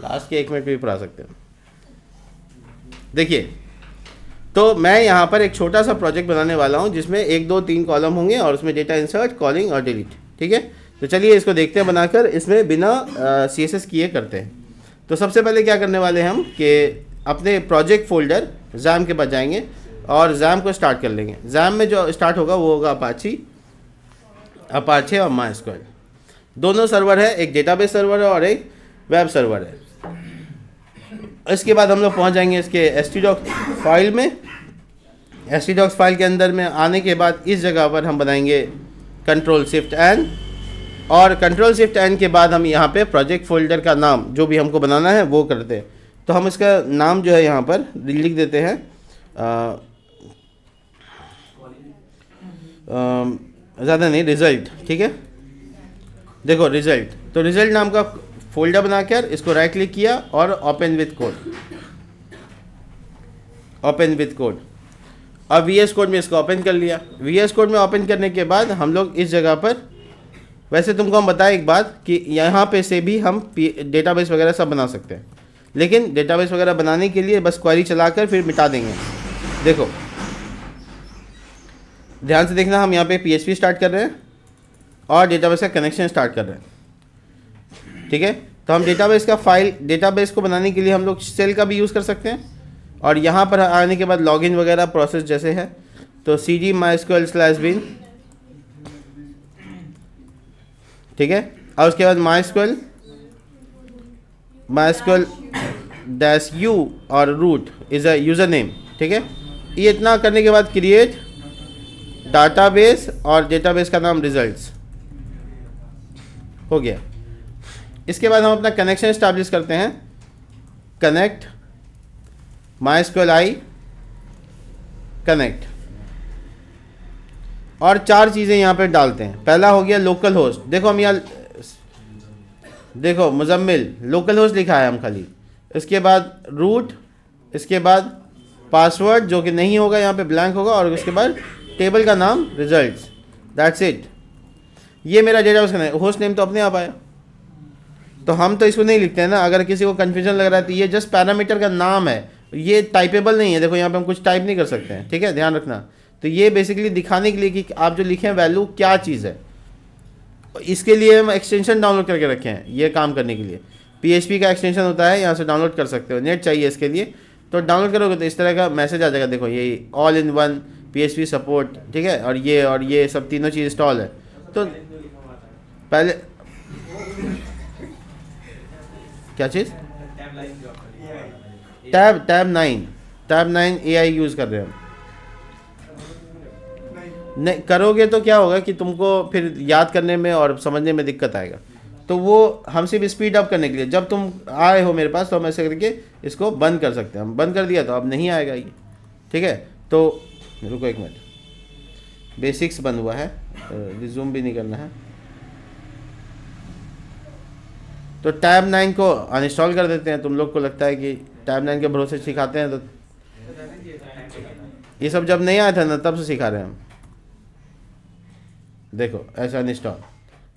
Last के 1 minute में भी पढ़ा सकते हैं। देखिए, तो मैं यहाँ पर एक छोटा सा प्रोजेक्ट बनाने वाला हूँ जिसमें 1 2 3 कॉलम होंगे और उसमें डेटा इंसर्ट, कॉलिंग और डिलीट। ठीक है, तो चलिए इसको देखते हैं बनाकर, इसमें बिना CSS किए करते हैं। तो सबसे पहले क्या करने वाले हैं हम कि अपने प्रोजेक्ट फोल्डर जैम के पास जाएंगे और जैम को स्टार्ट कर लेंगे। जैम में जो स्टार्ट होगा वो होगा अपाचे और MySQL। दोनों सर्वर है, एक डेटाबेस सर्वर है और एक वेब सर्वर है। इसके बाद हम लोग पहुंच जाएंगे इसके htdocs फाइल में। htdocs फाइल के अंदर में आने के बाद इस जगह पर हम बनाएंगे Ctrl+Shift+N और Ctrl+Shift+N के बाद हम यहाँ पे प्रोजेक्ट फोल्डर का नाम जो भी हमको बनाना है वो करते हैं। तो हम इसका नाम जो है यहाँ पर लिख देते हैं ज़्यादा नहीं, रिज़ल्ट। ठीक है, देखो रिज़ल्ट, तो रिज़ल्ट नाम का फोल्डर बनाकर इसको राइट क्लिक किया और open with code, open with code. अब VS कोड में इसको ओपन कर लिया। VS कोड में ओपन करने के बाद हम लोग इस जगह पर, वैसे तुमको हम बताएं एक बात कि यहाँ पे से भी हम डेटाबेस वगैरह सब बना सकते हैं, लेकिन डेटाबेस वगैरह बनाने के लिए बस क्वेरी चलाकर फिर मिटा देंगे। देखो ध्यान से देखना, हम यहाँ पे PHP स्टार्ट कर रहे हैं और डेटाबेस का कनेक्शन स्टार्ट कर रहे हैं। ठीक है, तो हम डेटाबेस को बनाने के लिए हम लोग सेल का भी यूज़ कर सकते हैं और यहाँ पर आने के बाद लॉगिन वगैरह प्रोसेस जैसे है तो cd mysql/bin। ठीक है, और उसके बाद mysql-u और root is a user name. ठीक है, ये इतना करने के बाद क्रिएट डाटाबेस और डेटाबेस का नाम रिजल्ट्स हो गया। इसके बाद हम अपना कनेक्शन इस्टेब्लिश करते हैं, कनेक्ट MySQL कनेक्ट, और 4 चीज़ें यहाँ पे डालते हैं। पहला हो गया लोकल होस्ट। देखो हम यहाँ देखो मुजम्मिल लोकल होस्ट लिखा है हम खाली। इसके बाद रूट, इसके बाद पासवर्ड जो कि नहीं होगा, यहाँ पे ब्लैंक होगा, और उसके बाद टेबल का नाम रिजल्ट्स। That's it. ये मेरा डेटाबेस का होस्ट नेम तो अपने आप आया, तो हम तो इसको नहीं लिखते हैं ना। अगर किसी को कन्फ्यूजन लग रहा है तो ये जस्ट पैरामीटर का नाम है, ये टाइपेबल नहीं है। देखो यहाँ पे हम कुछ टाइप नहीं कर सकते हैं। ठीक है, ध्यान रखना। तो ये बेसिकली दिखाने के लिए कि आप जो लिखे हैं वैल्यू क्या चीज़ है, इसके लिए हम एक्सटेंशन डाउनलोड करके रखे हैं ये काम करने के लिए। PHP का एक्सटेंशन होता है, यहाँ से डाउनलोड कर सकते हो। नेट चाहिए इसके लिए तो डाउनलोड करोगे तो इस तरह का मैसेज आ जाएगा। देखो ये all in one PHP support. ठीक है, और ये सब तीनों चीज़ इंस्टॉल है। तो पहले क्या चीज़, टैब 9 AI यूज़ कर रहे हैं हम। नहीं करोगे तो क्या होगा कि तुमको फिर याद करने में और समझने में दिक्कत आएगा। तो वो हम सिर्फ स्पीड अप करने के लिए, जब तुम आए हो मेरे पास तो हम ऐसे करके इसको बंद कर सकते हैं। हम बंद कर दिया तो अब नहीं आएगा ये। ठीक है, तो रुको 1 मिनट, बेसिक्स बंद हुआ है, रिज्यूम भी नहीं करना है। तो टैब 9 को अनइंस्टॉल कर देते हैं। तुम लोग को लगता है कि टैब 9 के भरोसे सिखाते हैं, तो ये सब जब नहीं आया था ना तब से सिखा रहे हैं हम। देखो ऐसा अनइंस्टॉल,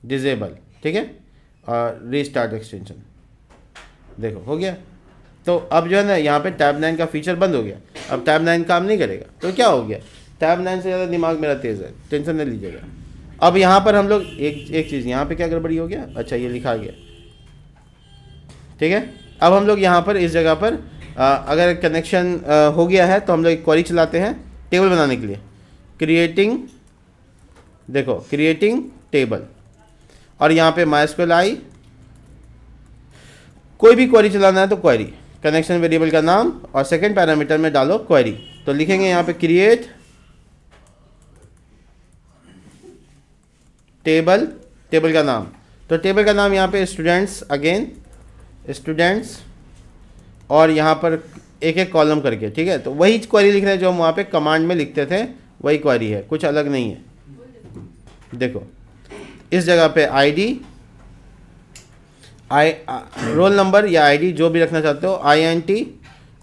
डिजेबल। ठीक है, और रीस्टार्ट एक्सटेंशन। देखो हो गया। तो अब जो है ना यहाँ पे टैब 9 का फीचर बंद हो गया। अब टैब 9 काम नहीं करेगा। तो क्या हो गया, टैब 9 से ज़्यादा दिमाग मेरा तेज़ है, टेंशन नहीं लीजिएगा। अब यहाँ पर हम लोग एक चीज़, यहाँ पे क्या गड़बड़ी हो गया, अच्छा ये लिखा गया। ठीक है, अब हम लोग यहाँ पर इस जगह पर अगर कनेक्शन हो गया है तो हम लोग एक क्वेरी चलाते हैं टेबल बनाने के लिए। क्रिएटिंग टेबल, और यहाँ पे MySQL कोई भी क्वेरी चलाना है तो क्वेरी, कनेक्शन वेरिएबल का नाम और सेकंड पैरामीटर में डालो क्वेरी। तो लिखेंगे यहाँ पे क्रिएट टेबल का नाम। तो टेबल का नाम यहाँ पे स्टूडेंट्स, अगेन स्टूडेंट्स, और यहाँ पर एक कॉलम करके। ठीक है, तो वही क्वेरी लिख रहे हैं जो हम वहाँ पे कमांड में लिखते थे, वही क्वेरी है, कुछ अलग नहीं है। देखो इस जगह पे रोल नंबर या ID जो भी रखना चाहते हो, INT,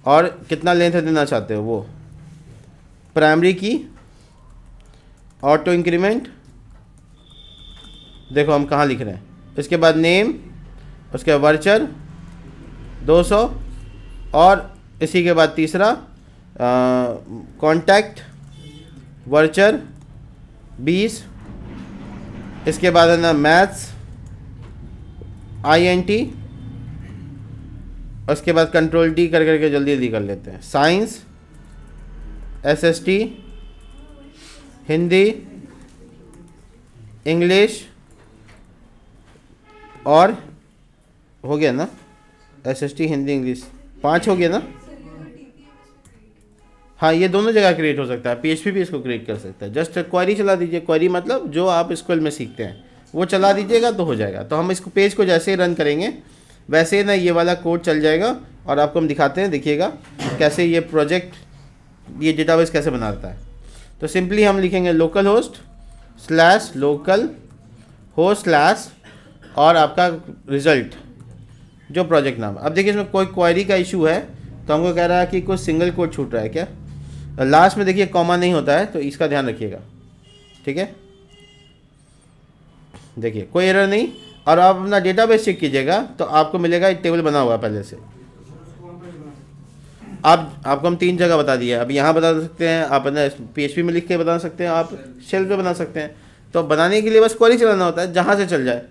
और कितना लेंथ देना चाहते हो वो, प्राइमरी की, ऑटो इंक्रीमेंट। देखो हम कहाँ लिख रहे हैं। इसके बाद नेम, उसके बाद वर्चर, 200 और इसी के बाद तीसरा कॉन्टैक्ट वर्चर 20, इसके बाद है ना मैथ्स INT, उसके बाद कंट्रोल D कर करके जल्दी जल्दी कर लेते हैं। साइंस SST, हिंदी, इंग्लिश, और हो गया ना SST हिंदी इंग्लिश 5 हो गया ना। हाँ ये दोनों जगह क्रिएट हो सकता है, PHP भी इसको क्रिएट कर सकता है। जस्ट क्वेरी चला दीजिए, क्वेरी मतलब जो आप स्कूल में सीखते हैं वो चला दीजिएगा तो हो जाएगा। तो हम इसको पेज को जैसे ही रन करेंगे वैसे ही ना ये वाला कोड चल जाएगा और आपको हम दिखाते हैं, देखिएगा कैसे ये प्रोजेक्ट, ये डेटाबेस कैसे बनाता है। तो सिंपली हम लिखेंगे local host slash local host slash और आपका रिज़ल्ट जो प्रोजेक्ट नाम। अब देखिए इसमें कोई क्वेरी का इशू है तो हमको कह रहा है कि कुछ सिंगल कोड छूट रहा है क्या, लास्ट में देखिए कॉमा नहीं होता है तो इसका ध्यान रखिएगा, ठीक है। देखिए कोई एरर नहीं, और आप अपना डेटाबेस चेक कीजिएगा तो आपको मिलेगा एक टेबल बना हुआ है पहले से। आपको हम 3 जगह बता दिए, अब यहाँ बता सकते हैं, आप अपना PHP में लिख के बता सकते हैं, आप शेल पे बना सकते हैं। तो बनाने के लिए बस क्वेरी चलाना होता है, जहाँ से चल जाए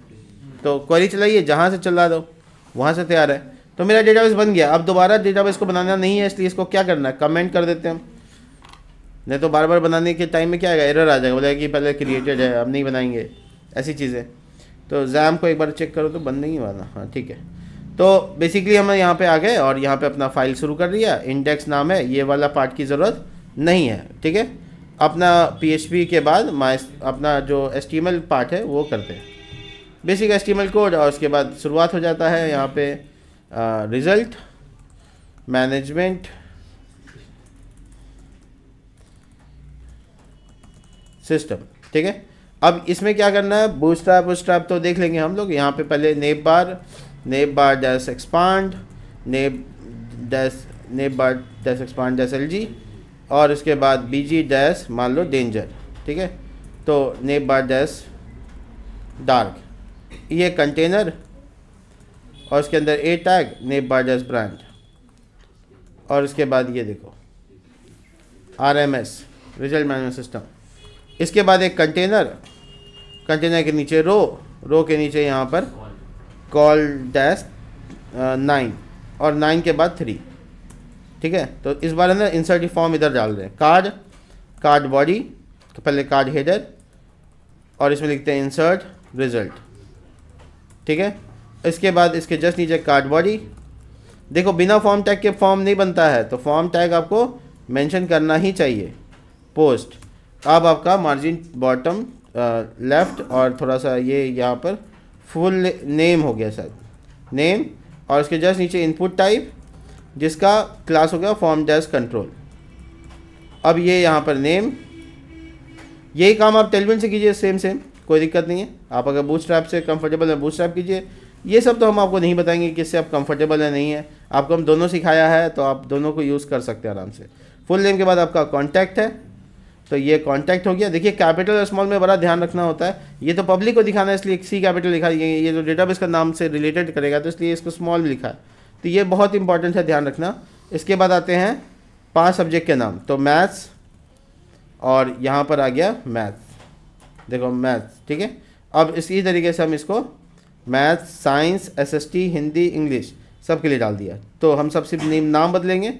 तो क्वेरी चलाइए, जहाँ से चला दो वहाँ से तैयार है। तो मेरा डेटाबेस बन गया। अब दोबारा डेटाबेस को बनाना नहीं है, इसलिए इसको क्या करना है, कमेंट कर देते हैं हम, नहीं तो बार बार बनाने के टाइम में क्या आएगा, एरर आ जाएगा, बोलेगा कि पहले क्रिएटेड है अब नहीं बनाएंगे, ऐसी चीज़ें। तो जैम को एक बार चेक करो तो बंद नहीं हुआ ना, हाँ ठीक है। तो बेसिकली हम यहाँ पे आ गए और यहाँ पे अपना फाइल शुरू कर दिया, इंडेक्स नाम है, ये वाला पार्ट की ज़रूरत नहीं है, ठीक है। अपना PHP के बाद अपना जो HTML पार्ट है वो करते हैं, बेसिक HTML कोड, और उसके बाद शुरुआत हो जाता है यहाँ पे रिज़ल्ट मैनेजमेंट सिस्टम, ठीक है। अब इसमें क्या करना है, बूटस्ट्रैप तो देख लेंगे हम लोग। यहाँ पे पहले nap bar dash expand nap bar dash expand dash LG, और उसके बाद BG डैश मान लो डेंजर, ठीक है। तो नेप बार डैश डार्क, ये कंटेनर, और उसके अंदर A tag nav bar dash brand, और उसके बाद ये देखो RMS रिजल्ट मैनेजमेंट सिस्टम। इसके बाद एक कंटेनर के नीचे रो के नीचे यहाँ पर कॉल डैश 9 और 9 के बाद 3, ठीक है। तो इस बार है ना इंसर्ट फॉर्म इधर डाल रहे हैं, कार्ड बॉडी, पहले कार्ड हेडर, और इसमें लिखते हैं इंसर्ट रिजल्ट, ठीक है। इसके बाद इसके जस्ट नीचे कार्ड बॉडी। देखो बिना फॉर्म टैग के फॉर्म नहीं बनता है, तो फॉर्म टैग आपको मेंशन करना ही चाहिए। पोस्ट, अब आपका मार्जिन बॉटम लेफ्ट और थोड़ा सा ये यहाँ पर फुल नेम हो गया शायद, नेम, और इसके जस्ट नीचे इनपुट टाइप जिसका क्लास हो गया फॉर्म डैश कंट्रोल। अब ये यहाँ पर नेम, यही काम आप टेलविन से कीजिए, सेम कोई दिक्कत नहीं है। आप अगर बूटस्ट्रैप से कंफर्टेबल है बूटस्ट्रैप कीजिए। ये सब तो हम आपको नहीं बताएंगे किससे आप कंफर्टेबल है नहीं है, आपको हम दोनों सिखाया है तो आप दोनों को यूज़ कर सकते हैं आराम से। फुल नेम के बाद आपका कॉन्टैक्ट है, तो ये कॉन्टैक्ट हो गया। देखिए कैपिटल और स्मॉल में बड़ा ध्यान रखना होता है, ये तो पब्लिक को दिखाना है इसलिए C कैपिटल लिखा है, ये जो डेटाबेस का नाम से रिलेटेड करेगा तो इसलिए इसको स्मॉल में लिखा है, तो ये बहुत इंपॉर्टेंट है, ध्यान रखना। इसके बाद आते हैं 5 सब्जेक्ट के नाम, तो मैथ्स, और यहाँ पर आ गया मैथ्स, देखो मैथ्स, ठीक है। अब इसी तरीके से हम इसको maths, science, SST, Hindi, English सब के लिए डाल दिया। तो हम सबसे नाम बदलेंगे,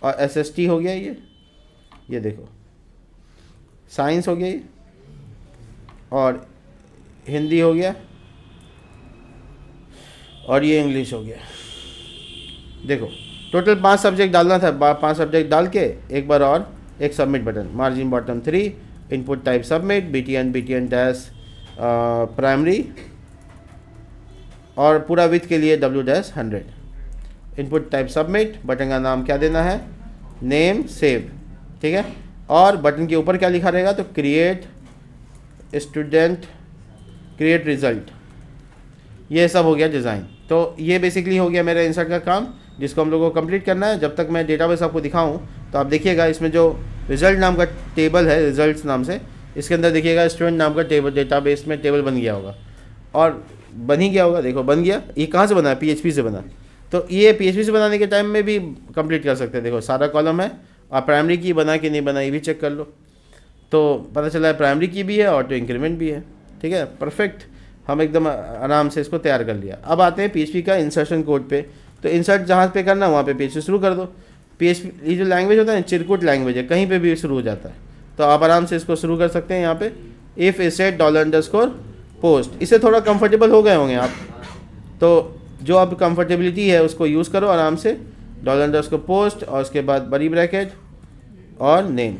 और SST हो गया ये देखो, साइंस हो गया ये, और हिंदी हो गया, और ये इंग्लिश हो गया। देखो टोटल 5 सब्जेक्ट डालना था, 5 सब्जेक्ट डाल के एक बार और एक submit button, margin bottom 3, input type submit, BTN dash primary, और पूरा विथ के लिए W-100, input type submit, button का नाम क्या देना है, नेम सेव, ठीक है। और बटन के ऊपर क्या लिखा रहेगा, तो क्रिएट स्टूडेंट, क्रिएट रिजल्ट, ये सब हो गया डिज़ाइन। तो ये बेसिकली हो गया मेरा इंसर्ट का काम, जिसको हम लोगों को कंप्लीट करना है। जब तक मैं डेटाबेस आपको दिखाऊं तो आप देखिएगा इसमें जो रिजल्ट नाम का टेबल है, रिजल्ट्स नाम से, इसके अंदर देखिएगा स्टूडेंट नाम का टेबल, डेटाबेस में टेबल बन गया होगा, और बन ही गया होगा, देखो बन गया। ये कहाँ से बना है, PHP से बना। तो ये PHP से बनाने के टाइम में भी कंप्लीट कर सकते हैं। देखो सारा कॉलम है, आप प्राइमरी की बना कि नहीं बना ये भी चेक कर लो, तो पता चला है प्राइमरी की भी है, ऑटो इंक्रीमेंट भी है। ठीक है, परफेक्ट, हम एकदम आराम से इसको तैयार कर लिया। अब आते हैं PHP का इंसर्शन कोड पे। तो इंसर्ट जहाँ पे करना वहाँ पे PHP शुरू कर दो। PHP ये जो लैंग्वेज होता है ना, चिरकुट लैंग्वेज है, कहीं पे भी शुरू हो जाता है, तो आप आराम से इसको शुरू कर सकते हैं यहाँ पे इफ़ इसेट $_post। इससे थोड़ा कंफर्टेबल हो गए होंगे आप, तो जो अब कंफर्टेबिलिटी है उसको यूज़ करो आराम से, $_post और उसके बाद बड़ी ब्रैकेट और नेम।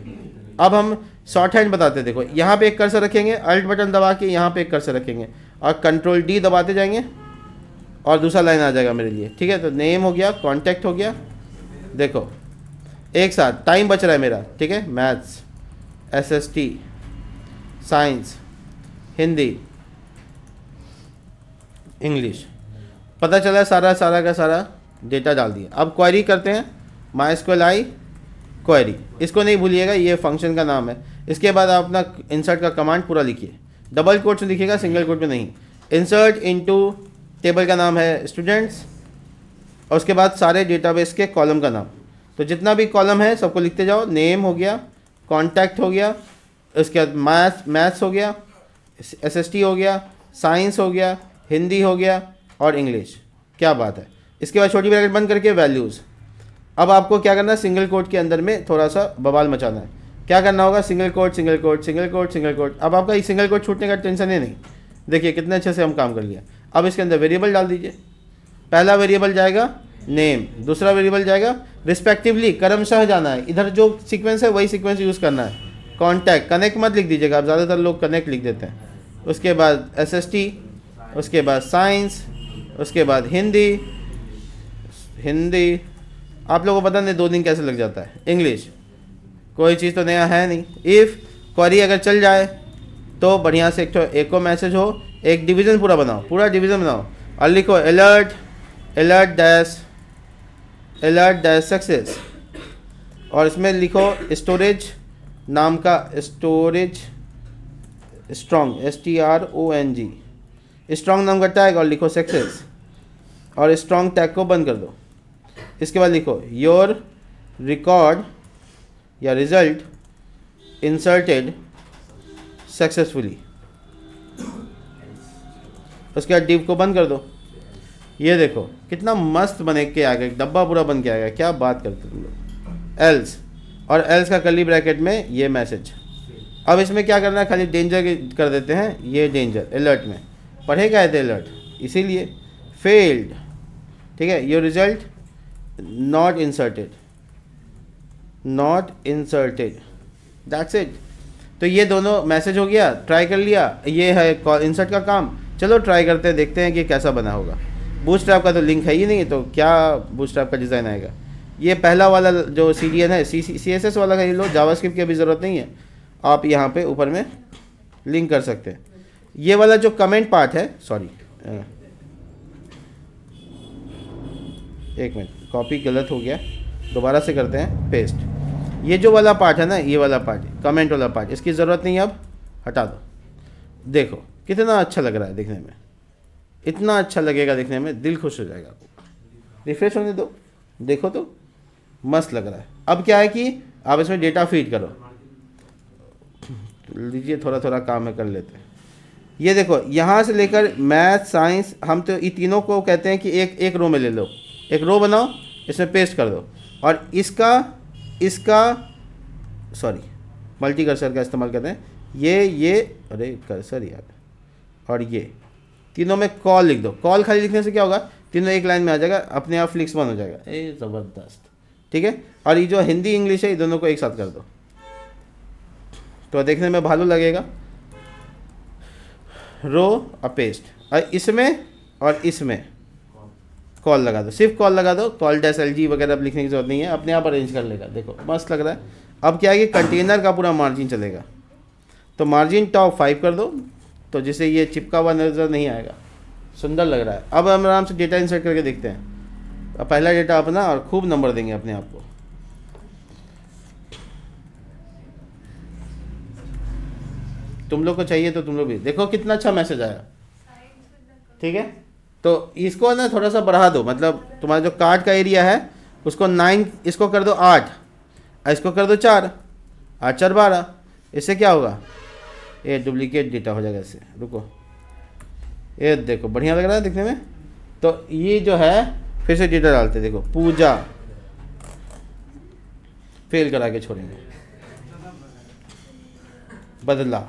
अब हम शॉर्ट हैंड बताते हैं। देखो यहाँ पे एक कर्सर रखेंगे, अल्ट बटन दबा के यहाँ पे एक कर्सर रखेंगे और कंट्रोल D दबाते जाएंगे और दूसरा लाइन आ जाएगा मेरे लिए। ठीक है, तो नेम हो गया, कॉन्टैक्ट हो गया। देखो एक साथ टाइम बच रहा है मेरा। ठीक है, maths, SST, science, Hindi, English, पता चला सारा का सारा डेटा डाल दिया। अब क्वेरी करते हैं, MySQL क्वेरी, इसको नहीं भूलिएगा, ये फंक्शन का नाम है। इसके बाद आप अपना इंसर्ट का कमांड पूरा लिखिए, डबल कोट में लिखिएगा, सिंगल कोट में नहीं। इंसर्ट इनटू टेबल का नाम है स्टूडेंट्स और उसके बाद सारे डेटाबेस के कॉलम का नाम, तो जितना भी कॉलम है सबको लिखते जाओ। नेम हो गया, कॉन्टैक्ट हो गया, उसके बाद मैथ्स हो गया, SST हो गया, साइंस हो गया, हिंदी हो गया और इंग्लिश। क्या बात है। इसके बाद छोटी ब्रैकेट बंद करके वैल्यूज़। अब आपको क्या करना है, सिंगल कोट के अंदर में थोड़ा सा बवाल मचाना है। क्या करना होगा, single quote single quote single quote single quote. अब आपका ये सिंगल कोट छूटने का टेंशन ही नहीं। देखिए कितने अच्छे से हम काम कर लिया। अब इसके अंदर वेरिएबल डाल दीजिए। पहला वेरिएबल जाएगा नेम, दूसरा वेरिएबल जाएगा रिस्पेक्टिवली, क्रमशः जाना है, इधर जो सीक्वेंस है वही सीक्वेंस यूज़ करना है। कॉन्टैक्ट, कनेक्ट मत लिख दीजिएगा, आप ज़्यादातर लोग कनेक्ट लिख देते हैं। उसके बाद SST, उसके बाद साइंस, उसके बाद हिंदी, आप लोगों को पता नहीं 2 दिन कैसे लग जाता है। इंग्लिश, कोई चीज़ तो नया है नहीं। इफ़ क्वेरी अगर चल जाए तो बढ़िया से एक तो एको मैसेज हो, एक डिवीज़न पूरा बनाओ, पूरा डिवीज़न बनाओ और लिखो अलर्ट डैश सक्सेस और इसमें लिखो स्टोरेज नाम का, स्टोरेज स्ट्रॉन्ग STRONG, स्ट्रॉन्ग नाम का टैग और लिखो सक्सेस और स्ट्रॉन्ग टैग को बंद कर दो। इसके बाद लिखो योर रिकॉर्ड या रिजल्ट इंसर्टेड सक्सेसफुली, उसके बाद डिव को बंद कर दो। ये देखो कितना मस्त बने के आ गया, डब्बा पूरा बन के आ गया। क्या बात करते तुम लोग। एल्स, और एल्स का कर्ली ब्रैकेट में ये मैसेज। अब इसमें क्या करना है, खाली डेंजर कर देते हैं, ये डेंजर अलर्ट में पढ़े गए थे अलर्ट, इसीलिए फेल्ड। ठीक है, your result not inserted, that's it. तो ये दोनों मैसेज हो गया, ट्राई कर लिया। ये है इंसर्ट का काम। चलो ट्राई करते हैं, देखते हैं कि कैसा बना होगा। बूटस्ट्रैप का तो लिंक है ही नहीं, तो क्या बूटस्ट्रैप का डिज़ाइन आएगा। ये पहला वाला जो CDN है, CSS वाला का ये लो, जावास्क्रिप्ट की अभी ज़रूरत नहीं है, आप यहाँ पे ऊपर में लिंक कर सकते हैं। ये वाला जो कमेंट पार्ट है, सॉरी एक मिनट, कॉपी गलत हो गया, दोबारा से करते हैं पेस्ट। ये जो वाला पार्ट है ना, ये वाला पार्ट कमेंट वाला पार्ट, इसकी ज़रूरत नहीं है, अब हटा दो। देखो कितना अच्छा लग रहा है देखने में, इतना अच्छा लगेगा देखने में, दिल खुश हो जाएगा। रिफ्रेश होने दो, देखो तो मस्त लग रहा है। अब क्या है कि आप इसमें डेटा फीड करो। लीजिए थोड़ा थोड़ा काम है, कर लेते हैं। ये देखो यहाँ से लेकर मैथ, साइंस, हम तो ये तीनों को कहते हैं कि एक रो में ले लो, एक रो बनाओ, इसमें पेस्ट कर दो और इसका सॉरी मल्टी कर्सर का इस्तेमाल करते हैं। ये अरे कर्सर यार, और ये तीनों में कॉल लिख दो। कॉल खाली लिखने से क्या होगा, तीनों एक लाइन में आ जाएगा, अपने आप फ्लिक्स बन हो जाएगा। ए ज़बरदस्त। ठीक है, और ये जो हिंदी इंग्लिश है, ये दोनों को एक साथ कर दो तो देखने में भालू लगेगा। रो और पेस्ट, और इसमें कॉल लगा दो, सिर्फ कॉल लगा दो। कॉल -LG वगैरह अब लिखने की जरूरत नहीं है, अपने आप अरेंज कर लेगा। देखो मस्त लग रहा है। अब क्या है कि कंटेनर का पूरा मार्जिन चलेगा, तो मार्जिन टॉप 5 कर दो, तो जिससे ये चिपका हुआ नज़र नहीं आएगा, सुंदर लग रहा है। अब हम आराम से डेटा इंसर्ट करके देखते हैं। अब पहला डेटा अपना, और खूब नंबर देंगे अपने आप को। तुम लोग को चाहिए तो तुम लोग भी देखो कितना अच्छा मैसेज आया। ठीक है, तो इसको ना थोड़ा सा बढ़ा दो, मतलब तुम्हारा जो कार्ड का एरिया है उसको 9, इसको कर दो 8, इसको कर दो 4, 8 4 12। इससे क्या होगा, ये डुप्लीकेट डेटा हो जाएगा इससे। रुको, ये देखो बढ़िया लग रहा है दिखने में। तो ये जो है फिर से डेटा डालते, देखो पूजा, फेल करा के छोड़ेंगे, बदला,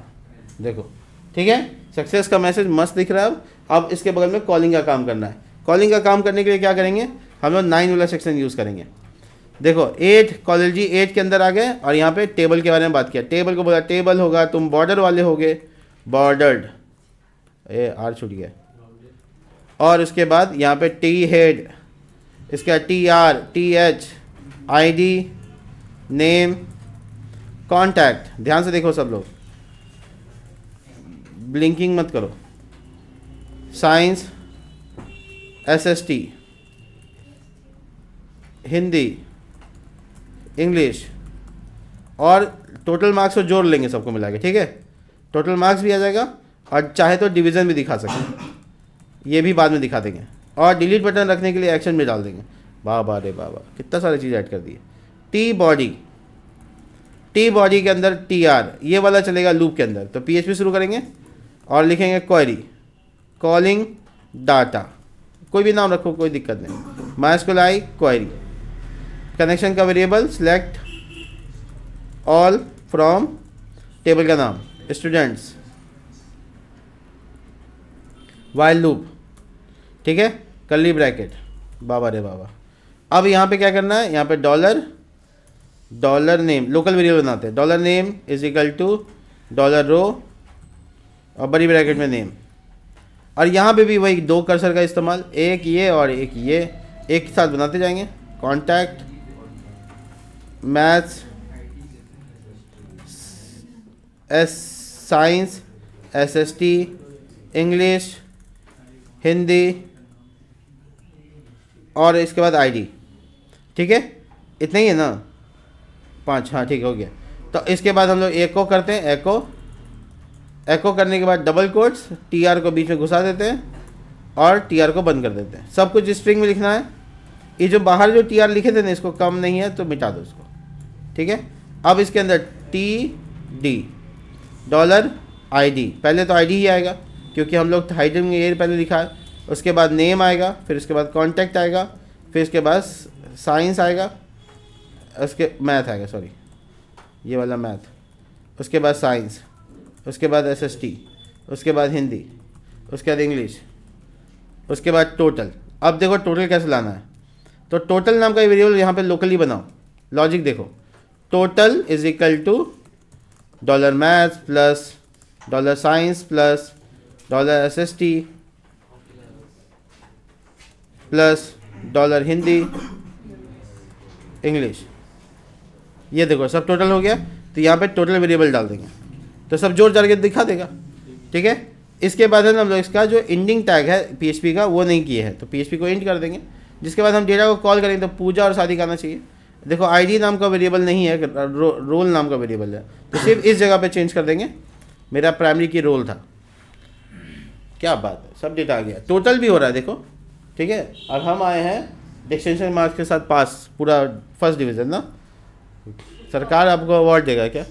देखो ठीक है। सक्सेस का मैसेज मस्त दिख रहा है। अब इसके बगल में कॉलिंग का काम करना है। कॉलिंग का काम करने के लिए क्या करेंगे, हम लोग 9 वाला सेक्शन यूज़ करेंगे। देखो 8 कॉलेजी 8 के अंदर आ गए और यहाँ पे टेबल के बारे में बात किया। टेबल को बोला टेबल होगा, तुम बॉर्डर वाले होगे, बॉर्डर्ड, ये आर छूट गया। और उसके बाद यहाँ पे टी हेड, इसका T R, T H, I D, name, contact. ध्यान से देखो सब लोग, ब्लिंकिंग मत करो। साइंस, एसएसटी, हिंदी, इंग्लिश, और टोटल मार्क्स को जोड़ लेंगे सबको मिला के, ठीक है। टोटल मार्क्स भी आ जाएगा और चाहे तो डिवीज़न भी दिखा सकते, ये भी बाद में दिखा देंगे। और डिलीट बटन रखने के लिए एक्शन में डाल देंगे। बाबा रे बाबा, कितना सारी चीज़ ऐड कर दी है। टी बॉडी, टी बॉडी के अंदर टी आर, ये वाला चलेगा लूप के अंदर। तो PHP शुरू करेंगे और लिखेंगे क्वेरी, कॉलिंग डाटा, कोई भी नाम रखो कोई दिक्कत नहीं, MySQL क्वेरी, कनेक्शन का variable select all from table का नाम स्टूडेंट्स, वाइल लूप, ठीक है, कर्ली ब्रैकेट। बाबा रे बाबा। अब यहाँ पे क्या करना है, यहाँ पे डॉलर नेम, लोकल वेरिएबल बनाते हैं। Dollar name is equal to dollar row और बड़ी ब्रैकेट में नेम। और यहाँ पे भी वही 2 कर्सर का इस्तेमाल, एक ये और एक ये, एक साथ बनाते जाएंगे। Contact, maths, science, SST, English, Hindi, और इसके बाद ID, ठीक है। इतना ही है ना, 5, हाँ ठीक हो गया। तो इसके बाद हम लोग एको करते हैं, एको करने के बाद डबल कोट्स, TR को बीच में घुसा देते हैं और TR को बंद कर देते हैं। सब कुछ स्ट्रिंग में लिखना है। ये जो बाहर जो TR लिखे थे ना, इसको कम नहीं है तो मिटा दो इसको, ठीक है। अब इसके अंदर TD $ID, पहले तो ID ही आएगा क्योंकि हम लोग हाइडिंग में ये पहले लिखा है। उसके बाद नेम आएगा, फिर उसके बाद कॉन्टैक्ट आएगा, फिर उसके बाद साइंस आएगा, उसके मैथ आएगा, सॉरी ये वाला मैथ, उसके बाद साइंस, उसके बाद SST, उसके बाद हिंदी, उसके बाद इंग्लिश, उसके बाद टोटल। अब देखो टोटल कैसे लाना है। तो टोटल नाम का वेरिएबल यहाँ पे लोकली बनाओ। लॉजिक देखो, total is equal to $math plus $science plus $SST plus $Hindi English. ये देखो सब टोटल हो गया। तो यहाँ पे टोटल वेरिएबल डाल देंगे तो सब जोड़ जाड़ के दिखा देगा, ठीक है। इसके बाद हम लोग इसका जो एंडिंग टैग है PHP का वो नहीं किए हैं, तो PHP को एंड कर देंगे। जिसके बाद हम डेटा को कॉल करेंगे तो पूजा और शादी का आना चाहिए। देखो ID नाम का वेरिएबल नहीं है, रोल नाम का वेरिएबल है, तो सिर्फ इस जगह पे चेंज कर देंगे। मेरा प्राइमरी की रोल था, क्या बात है, सब डेटा आ गया। टोटल भी हो रहा है देखो, ठीक है। अब हम आए हैं डिस्टिंक्शन मार्क्स के साथ पास, पूरा फर्स्ट डिवीज़न ना, सरकार आपको अवार्ड देगा क्या,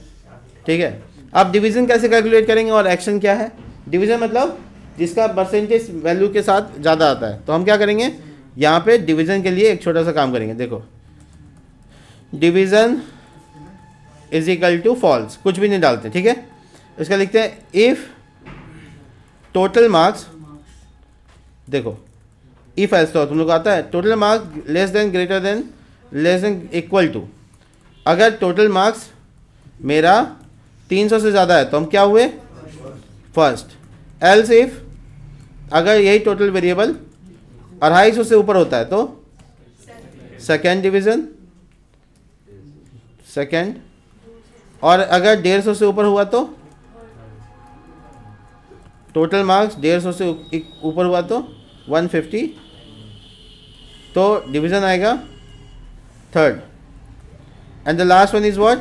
ठीक है। अब डिवीज़न कैसे कैलकुलेट करेंगे और एक्शन क्या है। डिवीज़न मतलब जिसका परसेंटेज वैल्यू के साथ ज़्यादा आता है। तो हम क्या करेंगे, यहाँ पे डिवीज़न के लिए एक छोटा सा काम करेंगे। देखो division is equal to false, कुछ भी नहीं डालते, ठीक है। इसका लिखते हैं इफ़ टोटल मार्क्स, देखो इफ़ एल्स तो तुम लोग आता है, total marks less than greater than less than equal to. अगर टोटल मार्क्स मेरा 300 से ज़्यादा है तो हम क्या हुए, फर्स्ट। एल्स इफ अगर यही टोटल वेरिएबल 250 से ऊपर होता है तो सेकेंड डिवीज़न, सेकेंड। और अगर 150 से ऊपर हुआ तो, टोटल मार्क्स 150 से ऊपर हुआ तो 150, तो डिवीज़न आएगा third. And the last one is what,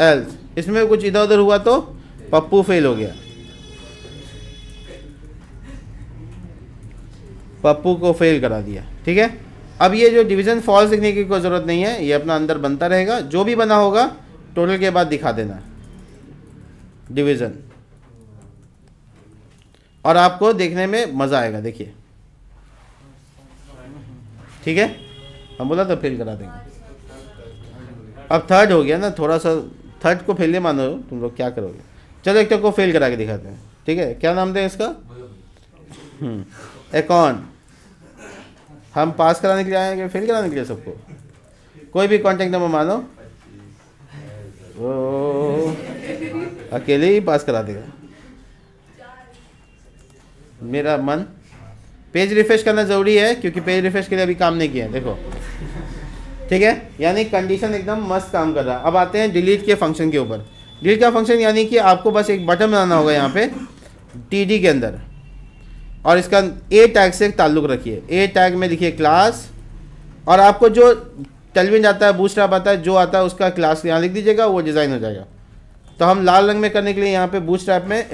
else. इसमें कुछ इधर उधर हुआ तो पप्पू फेल हो गया। पप्पू को फेल करा दिया। ठीक है, अब ये जो डिवीज़न फॉल्स लिखने की कोई ज़रूरत नहीं है, ये अपना अंदर बनता रहेगा, जो भी बना होगा टोटल के बाद दिखा देना डिवीज़न, और आपको देखने में मज़ा आएगा। देखिए ठीक है, हम बोला तो फेल करा देंगे। अब थर्ड हो गया ना, थोड़ा सा थर्ड को फेल मानो तुम लोग, क्या करोगे? चलो एक तो को फेल करा के दिखाते हैं। ठीक है, क्या नाम दें इसका? एकॉन। हम पास कराने के लिए आए हैं, फेल कराने के लिए सबको? कोई भी कॉन्टेक्ट नंबर मानो, वो अकेले ही पास करा देगा मेरा मन। पेज रिफ्रेश करना ज़रूरी है, क्योंकि पेज रिफ्रेश के लिए अभी काम नहीं किया है। देखो ठीक है, यानी कंडीशन एकदम मस्त काम कर रहा है। अब आते हैं डिलीट के फंक्शन के ऊपर। डिलीट का फंक्शन यानी कि आपको बस एक बटन बनाना होगा यहाँ पे टीडी के अंदर, और इसका ए टैग से ताल्लुक़ रखिए। ए टैग में लिखिए क्लास, और आपको जो टेलविन आता है, बूटस्ट्रैप आता है, जो आता है उसका क्लास यहाँ लिख दीजिएगा, वो डिज़ाइन हो जाएगा। तो हम लाल रंग में करने के लिए यहाँ पे बूटस्ट्रैप में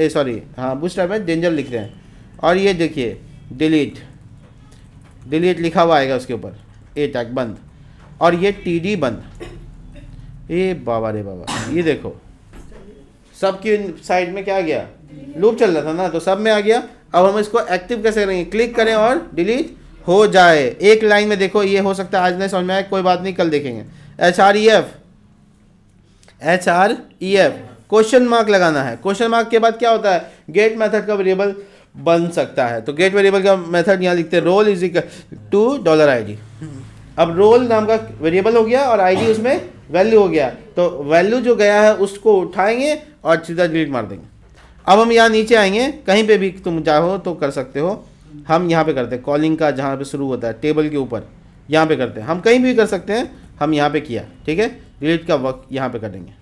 बूटस्ट्रैप में डेंजर लिख रहे हैं, और ये देखिए डिलीट, डिलीट लिखा हुआ आएगा उसके ऊपर, ए टैग बंद, और ये टीडी बंद। ए बाबा रे बाबा, ये देखो सबकी साइड में क्या आ गया, लूप चल रहा था ना, तो सब में आ गया। अब हम इसको एक्टिव कैसे करेंगे? क्लिक करें और डिलीट हो जाए। एक लाइन में देखो, ये हो सकता है आज नहीं समझ में आए, कोई बात नहीं, कल देखेंगे। HREF क्वेश्चन मार्क लगाना है। क्वेश्चन मार्क के बाद क्या होता है? गेट मेथड का वेरिएबल बन सकता है। तो गेट वेरिएबल का मेथड यहाँ लिखते हैं roll is equal to $ID। अब रोल नाम का वेरिएबल हो गया और आईडी उसमें वैल्यू हो गया, तो वैल्यू जो गया है उसको उठाएंगे और सीधा डिलीट मार देंगे। अब हम यहाँ नीचे आएंगे, कहीं पे भी तुम चाहो तो कर सकते हो। हम यहाँ पे करते हैं कॉलिंग का, जहाँ पे शुरू होता है टेबल के ऊपर, यहाँ पे करते हैं। हम कहीं भी कर सकते हैं, हम यहाँ पे किया। ठीक है, डिलीट का वर्क यहाँ पे करेंगे।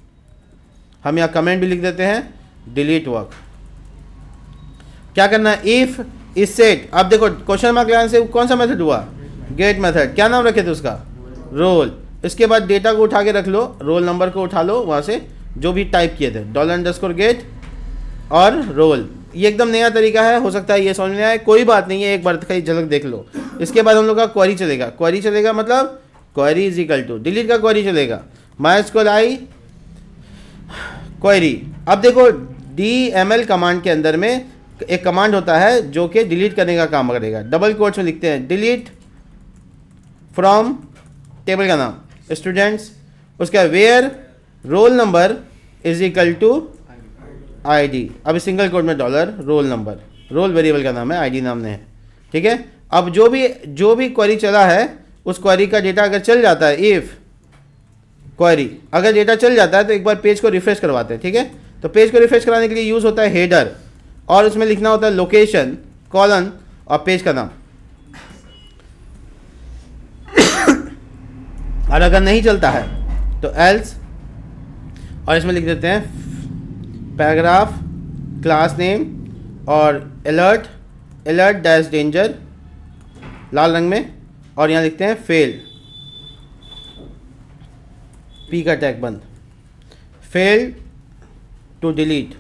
हम यहाँ कमेंट भी लिख देते हैं, डिलीट वर्क। क्या करना है? If is set. अब देखो क्वेश्चन मार्क लगाने से कौन सा मेथड हुआ? Get method. क्या नाम रखे थे उसका? रोल। इसके बाद डेटा को उठा के रख लो, रोल नंबर को उठा लो वहाँ से, जो भी टाइप किए थे, $_get और रोल। ये एकदम नया तरीका है, हो सकता है ये समझ में आए, कोई बात नहीं है, एक बार कहीं झलक देख लो। इसके बाद हम लोग का क्वेरी चलेगा। क्वेरी चलेगा मतलब query is equal to, delete का क्वेरी चलेगा, MySQL क्वेरी। अब देखो DML कमांड के अंदर में एक कमांड होता है जो कि डिलीट करने का काम करेगा। डबल कोट्स में लिखते हैं डिलीट फ्रॉम टेबल का नाम स्टूडेंट्स, उसका where roll number is equal to ID। अब सिंगल कोट में $रोल नंबर, रोल वेरिएबल का नाम है, ID नाम नहीं है। ठीक है, अब जो भी क्वेरी चला है उस क्वेरी का डेटा अगर चल जाता है, इफ क्वेरी अगर डेटा चल जाता है तो एक बार पेज को रिफ्रेश करवाते हैं। ठीक है, तो पेज को रिफ्रेश कराने के लिए यूज़ होता है हेडर, और उसमें लिखना होता है लोकेशन कॉलन और पेज का नाम। और अगर नहीं चलता है तो एल्स, और इसमें लिख देते हैं पैराग्राफ, क्लास नेम और अलर्ट डैश डेंजर लाल रंग में, और यहाँ लिखते हैं फेल, पी का टैग बंद, फेल टू डिलीट,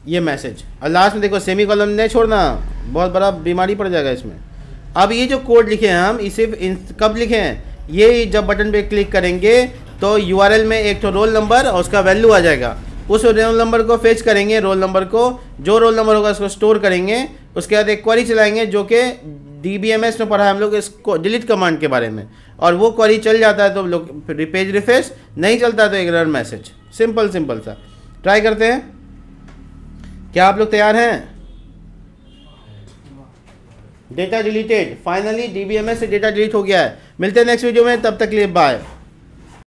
ये मैसेज। और लास्ट में देखो सेमी कॉलम नहीं छोड़ना, बहुत बड़ा बीमारी पड़ जाएगा इसमें। अब ये जो कोड लिखे हैं हम, इसे कब लिखे हैं? ये जब बटन पे क्लिक करेंगे तो URL में एक तो रोल नंबर और उसका वैल्यू आ जाएगा। उस रोल नंबर को फेच करेंगे, रोल नंबर को, जो रोल नंबर होगा उसको स्टोर करेंगे। उसके बाद एक क्वेरी चलाएंगे जो कि DBMS में पढ़ा है हम लोग इसको डिलीट कमांड के बारे में, और वो क्वेरी चल जाता है तो लोग पेज रिफ्रेश, नहीं चलता तो एक एरर मैसेज। सिंपल सा ट्राई करते हैं। क्या आप लोग तैयार हैं? डेटा डिलीटेड, फाइनली DBMS से डेटा डिलीट हो गया है। मिलते हैं नेक्स्ट वीडियो में, तब तक के लिए बाय।